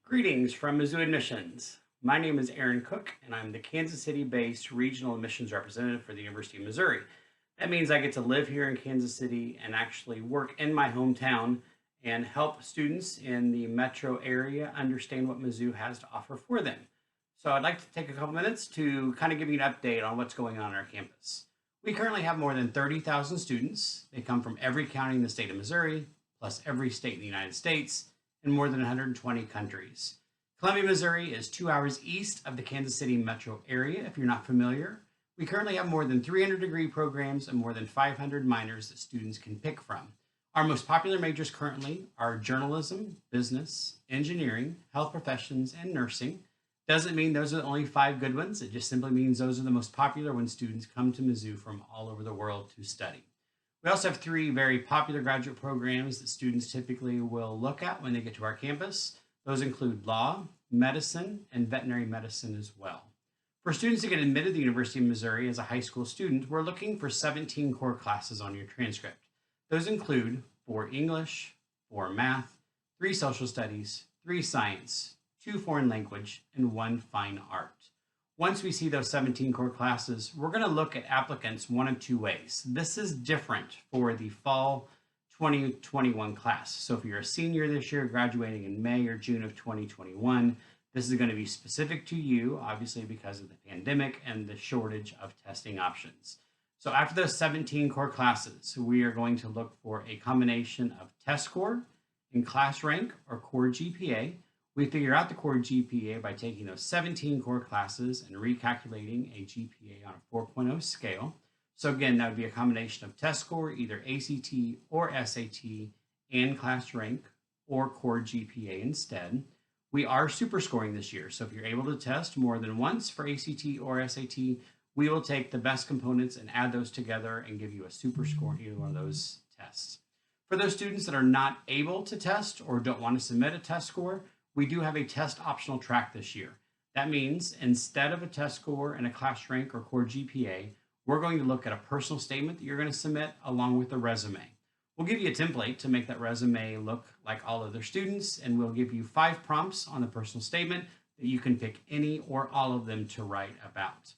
Greetings from Mizzou Admissions. My name is Aaron Cook, and I'm the Kansas City-based regional admissions representative for the University of Missouri. That means I get to live here in Kansas City and actually work in my hometown and help students in the metro area understand what Mizzou has to offer for them. So I'd like to take a couple minutes to kind of give you an update on what's going on our campus. We currently have more than 30,000 students. They come from every county in the state of Missouri, plus every state in the United States, in more than 120 countries. Columbia, Missouri is 2 hours east of the Kansas City metro area, if you're not familiar. We currently have more than 300 degree programs and more than 500 minors that students can pick from. Our most popular majors currently are journalism, business, engineering, health professions, and nursing. Doesn't mean those are the only 5 good ones. It just simply means those are the most popular when students come to Mizzou from all over the world to study. We also have 3 very popular graduate programs that students typically will look at when they get to our campus. Those include law, medicine, and veterinary medicine as well. For students to get admitted to the University of Missouri as a high school student, we're looking for 17 core classes on your transcript. Those include 4 English, 4 math, 3 social studies, 3 science, 2 foreign language, and 1 fine art. Once we see those 17 core classes, we're going to look at applicants one of 2 ways. This is different for the fall 2021 class. So if you're a senior this year, graduating in May or June of 2021, this is going to be specific to you, obviously because of the pandemic and the shortage of testing options. So after those 17 core classes, we are going to look for a combination of test score and class rank or core GPA. We figure out the core GPA by taking those 17 core classes and recalculating a GPA on a 4.0 scale. So again, that would be a combination of test score, either ACT or SAT, and class rank or core GPA instead. We are super scoring this year. So if you're able to test more than once for ACT or SAT, we will take the best components and add those together and give you a super score in either one of those tests. For those students that are not able to test or don't want to submit a test score, we do have a test optional track this year. That means instead of a test score and a class rank or core GPA, we're going to look at a personal statement that you're going to submit along with a resume. We'll give you a template to make that resume look like all other students, and we'll give you 5 prompts on the personal statement that you can pick any or all of them to write about.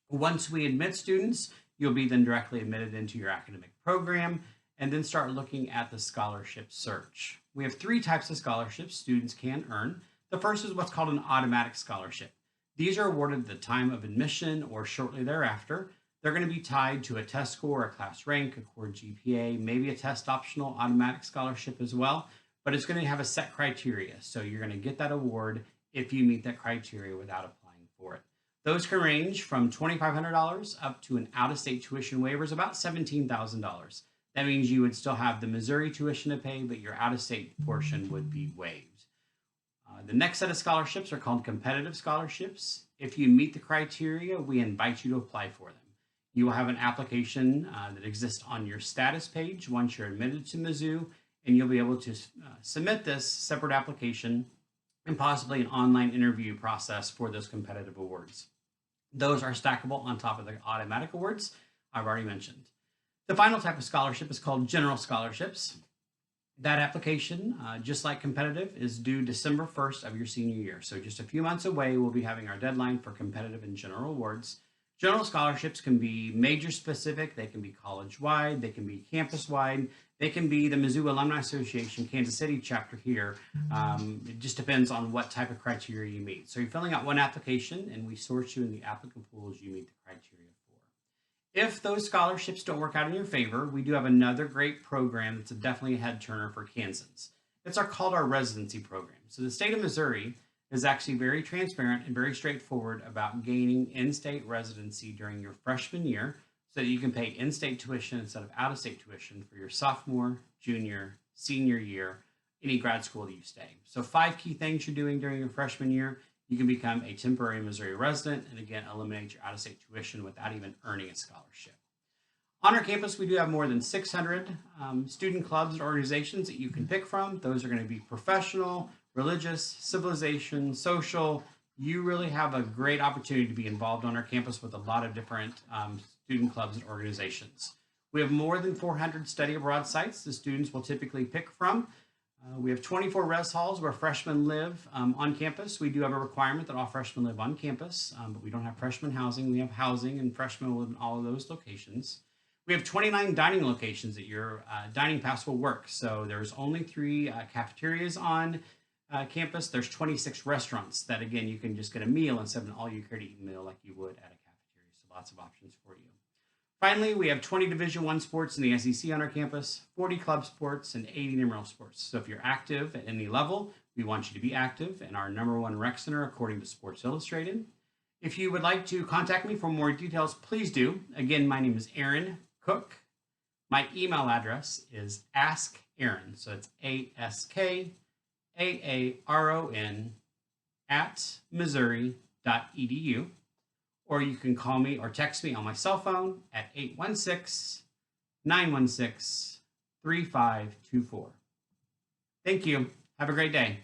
Once we admit students, you'll be then directly admitted into your academic program and then start looking at the scholarship search. We have 3 types of scholarships students can earn. The first is what's called an automatic scholarship. These are awarded at the time of admission or shortly thereafter. They're going to be tied to a test score, a class rank, a core GPA, maybe a test optional automatic scholarship as well, but it's going to have a set criteria. So you're going to get that award if you meet that criteria without applying for it. Those can range from $2,500 up to an out-of-state tuition waiver is about $17,000. That means you would still have the Missouri tuition to pay, but your out-of-state portion would be waived. The next set of scholarships are called competitive scholarships. If you meet the criteria, we invite you to apply for them. You will have an application that exists on your status page once you're admitted to Mizzou, and you'll be able to submit this separate application and possibly an online interview process for those competitive awards. Those are stackable on top of the automatic awards I've already mentioned. The final type of scholarship is called general scholarships. That application, just like competitive, is due December 1st of your senior year. So just a few months away, we'll be having our deadline for competitive and general awards. General scholarships can be major specific, they can be college-wide, they can be campus-wide, they can be the Mizzou Alumni Association Kansas City chapter here. It just depends on what type of criteria you meet. So you're filling out one application and we sort you in the applicant pools you meet the criteria for. If those scholarships don't work out in your favor, we do have another great program that's definitely a head turner for Kansans. It's called our residency program. So the state of Missouri is actually very transparent and very straightforward about gaining in-state residency during your freshman year so that you can pay in-state tuition instead of out-of-state tuition for your sophomore, junior, senior year, any grad school that you stay. So 5 key things you're doing during your freshman year. You can become a temporary Missouri resident and again, eliminate your out-of-state tuition without even earning a scholarship. On our campus, we do have more than 600 student clubs and organizations that you can pick from. Those are going to be professional, religious, civilization, social. You really have a great opportunity to be involved on our campus with a lot of different student clubs and organizations. We have more than 400 study abroad sites the students will typically pick from. We have 24 res halls where freshmen live on campus. We do have a requirement that all freshmen live on campus, but we don't have freshman housing. We have housing, and freshmen live in all of those locations. We have 29 dining locations that your dining pass will work. So there's only 3 cafeterias on campus. There's 26 restaurants that, again, you can just get a meal instead of an all-you-can-eat meal like you would at a cafeteria. So lots of options for you. Finally, we have 20 Division I sports in the SEC on our campus, 40 club sports, and 80 intramural sports. So if you're active at any level, we want you to be active and our #1 rec center according to Sports Illustrated. If you would like to contact me for more details, please do. Again, my name is Aaron Cook. My email address is askaaron, so it's ASKAARON @missouri.edu. Or you can call me or text me on my cell phone at 816-916-3524. Thank you. Have a great day.